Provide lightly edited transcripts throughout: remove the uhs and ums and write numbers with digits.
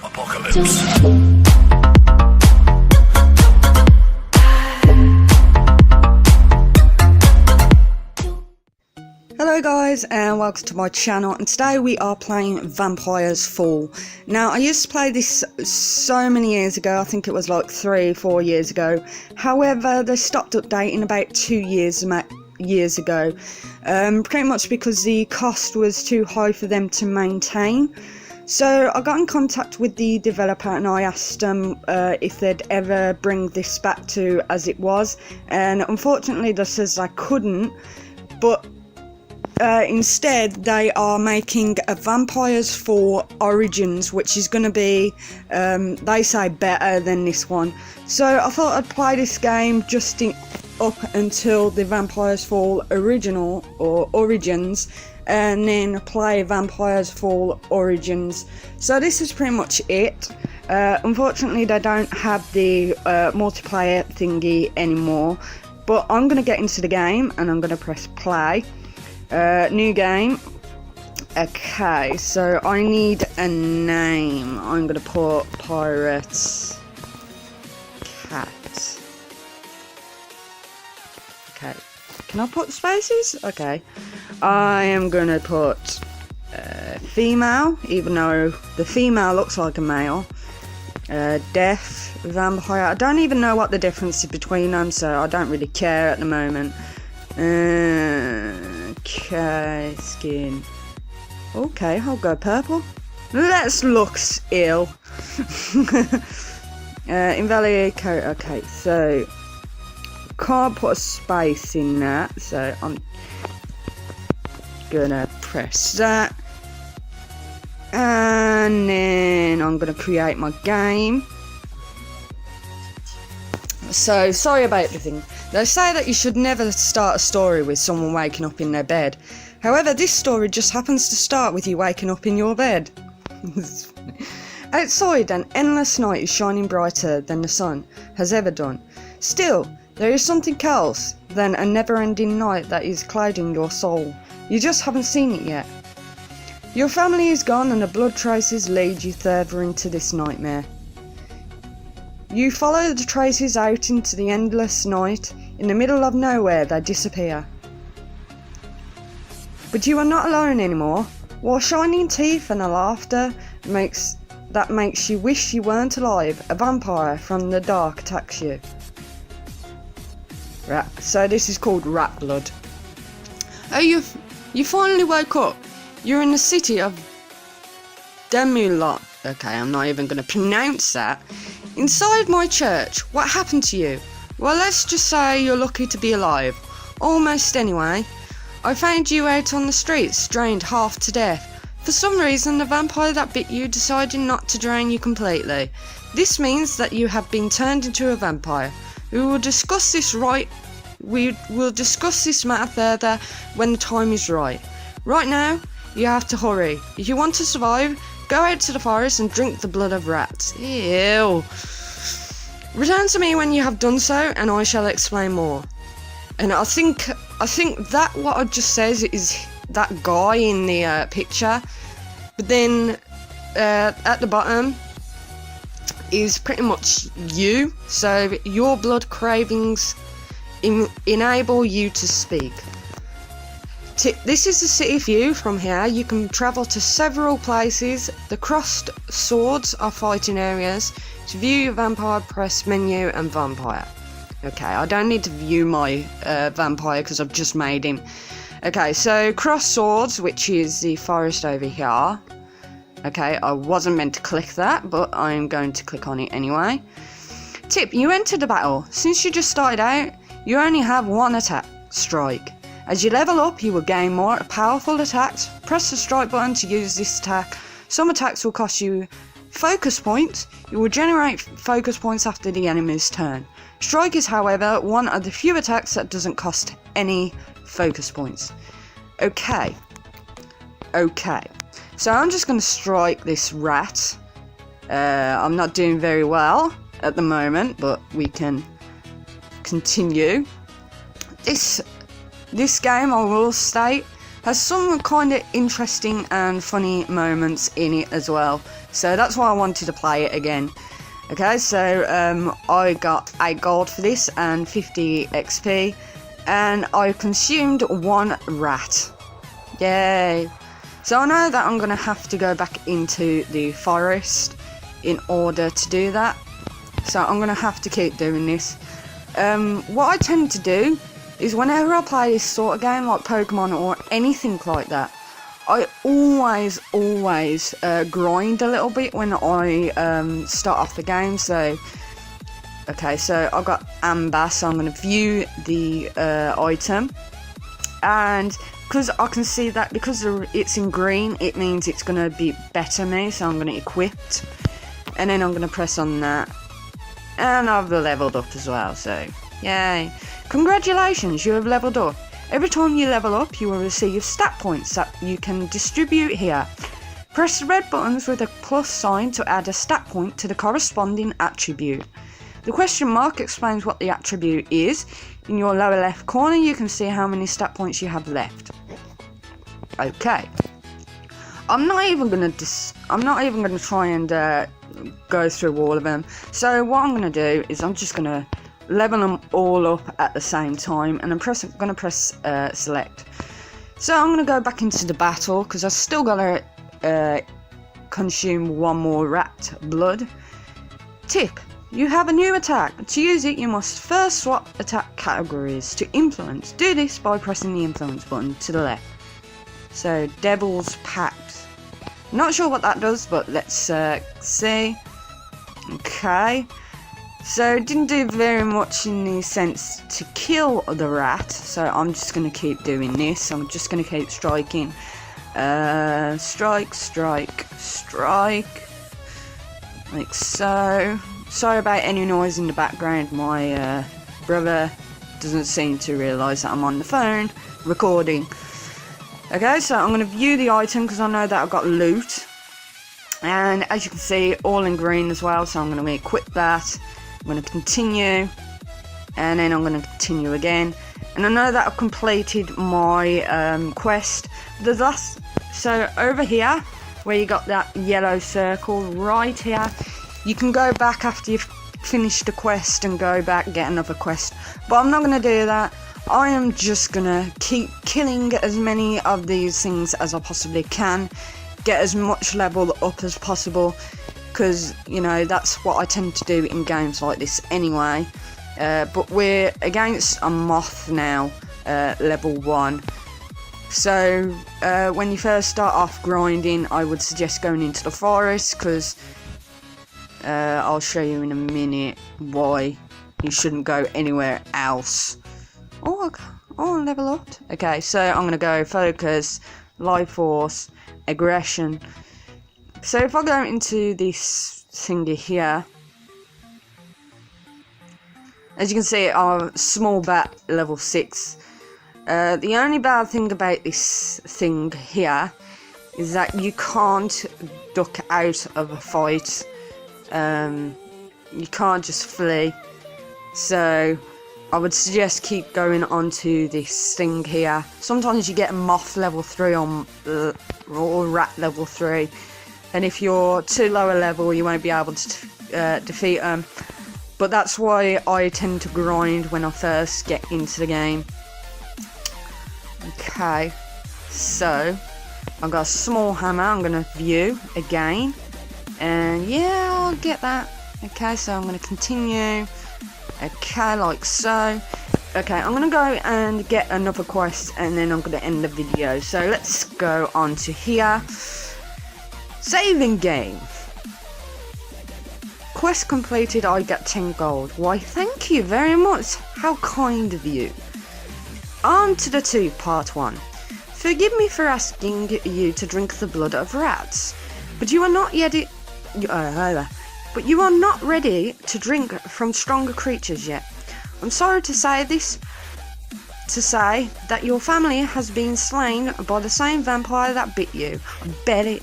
apocalypse. Hello guys and welcome to my channel, and today we are playing Vampire's Fall. Now I used to play this so many years ago, I think it was like 3-4 years ago. However, they stopped updating about 2 years ago, pretty much because the cost was too high for them to maintain. So I got in contact with the developer and I asked them if they'd ever bring this back to as it was, and unfortunately they says they couldn't, but instead they are making a Vampire's Fall Origins, which is going to be, they say, better than this one. So I thought I'd play this game just up until the Vampire's Fall Original or Origins, and then play Vampire's Fall Origins. So this is pretty much it. Unfortunately they don't have the multiplayer thingy anymore, but I'm going to get into the game and I'm going to press play. New game. Okay, so I need a name. I'm gonna put Pirates Cat. Okay, can I put spaces? Okay, I am gonna put female, even though the female looks like a male. Deaf, vampire. I don't even know what the difference is between them, so I don't really care at the moment. Okay, skin. Okay, I'll go purple. Let's look ill. Invalid coat. Okay, so can't put a space in that, so I'm gonna press that, and then I'm gonna create my game. So, sorry about everything. They say that you should never start a story with someone waking up in their bed. However, this story just happens to start with you waking up in your bed. Outside, an endless night is shining brighter than the sun has ever done. Still, there is something else than a never-ending night that is clouding your soul. You just haven't seen it yet. Your family is gone and the blood traces lead you further into this nightmare. You follow the traces out into the endless night. In the middle of nowhere, they disappear. But you are not alone anymore. While shining teeth and a laughter makes you wish you weren't alive, a vampire from the dark attacks you. Right, so this is called Rat Blood. Oh, you finally woke up. You're in the city of Demulot. Okay, I'm not even going to pronounce that. Inside my church, what happened to you? Well, let's just say you're lucky to be alive. Almost anyway. I found you out on the streets, drained half to death. For some reason, the vampire that bit you decided not to drain you completely. This means that you have been turned into a vampire. We will discuss this matter further when the time is right. Right now, you have to hurry. If you want to survive, go out to the forest and drink the blood of rats. Ew. Return to me when you have done so, and I shall explain more. And I think that what I just says is that guy in the picture, but then at the bottom is pretty much you. So your blood cravings enable you to speak. This is the city view. From here you can travel to several places. The crossed swords are fighting areas. To view your vampire, press menu and vampire. Okay, I don't need to view my vampire because I've just made him. Okay, so cross swords, which is the forest over here. Okay, I wasn't meant to click that, but I'm going to click on it anyway. Tip, you enter the battle. Since you just started out, you only have one attack, strike. As you level up, you will gain more powerful attacks. Press the strike button to use this attack. Some attacks will cost you focus points. You will generate focus points after the enemy's turn. Strike is, however, one of the few attacks that doesn't cost any focus points. Okay. So I'm just going to strike this rat. I'm not doing very well at the moment, but we can continue. This game, I will state, has some kind of interesting and funny moments in it as well. So that's why I wanted to play it again. Okay, so I got 8 gold for this and 50 XP, and I consumed 1 rat. Yay! So I know that I'm going to have to go back into the forest in order to do that. So I'm going to have to keep doing this. What I tend to do is whenever I play this sort of game, like Pokemon or anything like that, I always grind a little bit when I start off the game. So, okay, so I've got Amber, so I'm going to view the item, and because I can see that because it's in green, it means it's going to be better me, so I'm going to equip, and then I'm going to press on that, and I've leveled up as well, so yay. Congratulations, you have leveled up. Every time you level up, you will receive stat points that you can distribute here. Press the red buttons with a plus sign to add a stat point to the corresponding attribute. The question mark explains what the attribute is. In your lower left corner, you can see how many stat points you have left. Okay. I'm not even gonna try and go through all of them. So what I'm gonna do is I'm just gonna level them all up at the same time, and I'm gonna press select. So I'm gonna go back into the battle because I still gotta consume 1 more rat blood. Tip: you have a new attack. To use it, you must first swap attack categories to influence. Do this by pressing the influence button to the left. So Devil's Pact. Not sure what that does, but let's see. Okay. So it didn't do very much in the sense to kill the rat, so I'm just going to keep doing this. I'm just going to keep striking. Strike, strike, strike. Like so. Sorry about any noise in the background. My brother doesn't seem to realise that I'm on the phone recording. Okay, so I'm going to view the item because I know that I've got loot. And as you can see, all in green as well, so I'm going to equip that. I'm going to continue, and then I'm going to continue again, and I know that I've completed my quest. So over here, where you got that yellow circle right here, you can go back after you've finished the quest and go back and get another quest, but I'm not going to do that. I am just going to keep killing as many of these things as I possibly can, get as much level up as possible, because, you know, that's what I tend to do in games like this anyway. But we're against a moth now, level 1. So when you first start off grinding, I would suggest going into the forest, because I'll show you in a minute why you shouldn't go anywhere else. Oh, level up. Okay, so I'm going to go focus, life force, aggression. So if I go into this thingy here, as you can see, our small bat level 6. The only bad thing about this thing here is that you can't duck out of a fight. You can't just flee. So I would suggest keep going onto this thing here. Sometimes you get a moth level 3 or rat level 3. And if you're too low a level, you won't be able to defeat them. But that's why I tend to grind when I first get into the game. Okay, so I've got a small hammer. I'm going to view again. And yeah, I'll get that. Okay, so I'm going to continue. Okay, like so. Okay, I'm going to go and get another quest, and then I'm going to end the video. So let's go on to here. Saving game. Quest completed, I get 10 gold. Why, thank you very much. How kind of you. On to the 2, part 1. Forgive me for asking you to drink the blood of rats, but you are not ready to drink from stronger creatures yet. I'm sorry to say that your family has been slain by the same vampire that bit you. I bet it.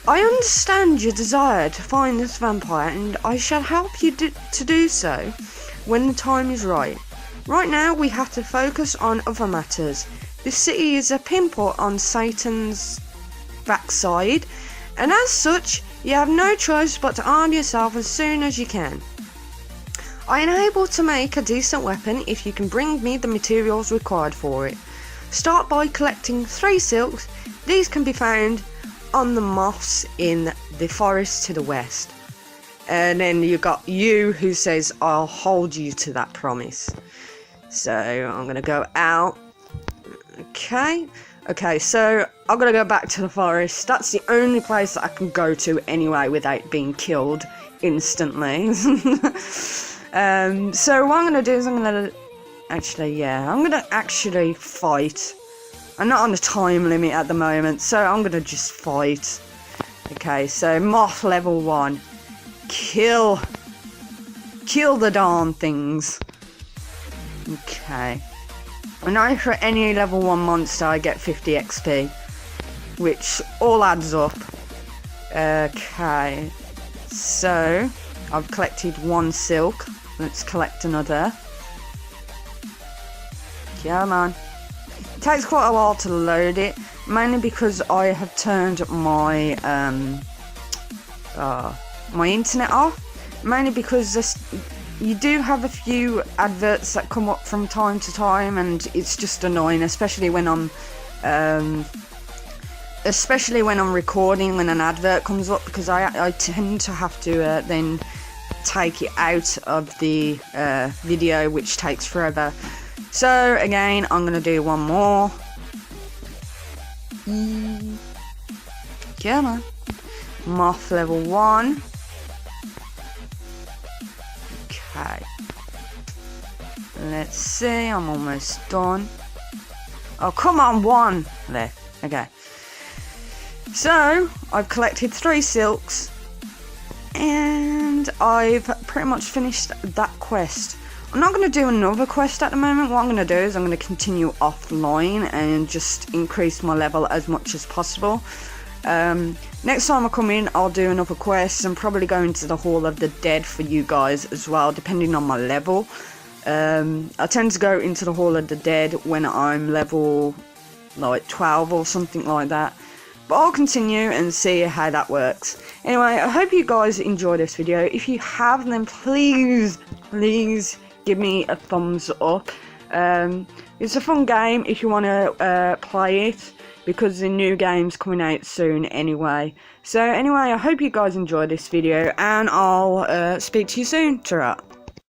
I understand your desire to find this vampire, and I shall help you to do so when the time is right. Right now, we have to focus on other matters. This city is a pimple on Satan's backside, and as such, you have no choice but to arm yourself as soon as you can. I am able to make a decent weapon if you can bring me the materials required for it. Start by collecting 3 silks. These can be found on the moss in the forest to the west. And then you got you who says, I'll hold you to that promise. So I'm going to go out. Okay, so I'm going to go back to the forest. That's the only place that I can go to anyway without being killed instantly. So what I'm going to do is I'm going to actually fight. I'm not on a time limit at the moment, so I'm going to just fight. Okay, so moth level 1. Kill the darn things. Okay. I know for any level 1 monster I get 50 XP, which all adds up. Okay, so I've collected 1 silk. Let's collect another. Come on. It takes quite a while to load it, mainly because I have turned my my internet off. Mainly because you do have a few adverts that come up from time to time, and it's just annoying, especially when I'm recording when an advert comes up, because I tend to have to then take it out of the video, which takes forever. So again, I'm gonna do 1 more. Come on. Moth level 1. Okay. Let's see, I'm almost done. Oh, come on, 1 left. Okay. So, I've collected 3 silks, and I've pretty much finished that quest. I'm not going to do another quest at the moment. What I'm going to do is I'm going to continue offline and just increase my level as much as possible. Next time I come in, I'll do another quest and probably go into the Hall of the Dead for you guys as well, depending on my level. I tend to go into the Hall of the Dead when I'm level like 12 or something like that. But I'll continue and see how that works. Anyway, I hope you guys enjoyed this video. If you have, then please give me a thumbs up. It's a fun game if you want to play it, because the new game's coming out soon anyway. So anyway, I hope you guys enjoyed this video, and I'll speak to you soon. Ta-ra.